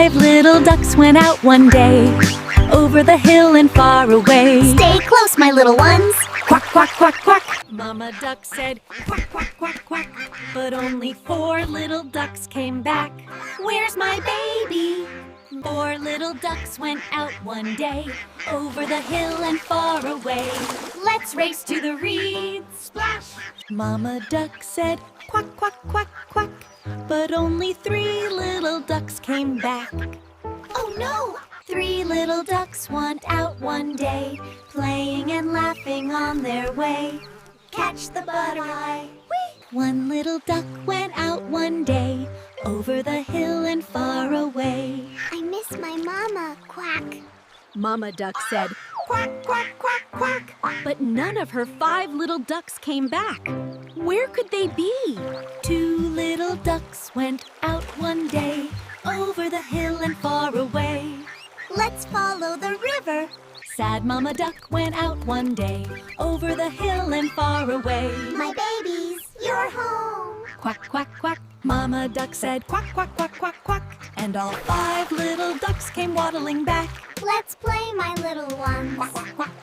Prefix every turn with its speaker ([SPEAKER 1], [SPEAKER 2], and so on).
[SPEAKER 1] 5 little ducks went out one day, over the hill and far away.
[SPEAKER 2] Stay close, my little ones.
[SPEAKER 1] Quack, quack, quack, quack. Mama duck said quack, quack, quack, quack. But only 4 little ducks came back. Where's my baby? 4 little ducks went out one day, over the hill and far away. Let's race to the reeds. Splash! Mama duck said quack, quack, quack, quack. But only 3 little ducks came back. Oh no! 3 little ducks went out one day, playing and laughing on their way. Catch the butterfly. Whee! 1 little duck went out one day, over the hill and far away.
[SPEAKER 2] I miss my mama, quack.
[SPEAKER 1] Mama duck said quack, quack, quack, quack. But none of her 5 little ducks came back. Where could they be? 2 little ducks went out one day, over the hill and far away.
[SPEAKER 2] Let's follow the river.
[SPEAKER 1] Sad Mama duck went out one day, over the hill and far away.
[SPEAKER 2] My babies, you're home.
[SPEAKER 1] Quack, quack, quack. Mama duck said quack, quack, quack, quack, quack. And all 5 little ducks came waddling back.
[SPEAKER 2] Let's play, my little ones.
[SPEAKER 1] Quack, quack, quack.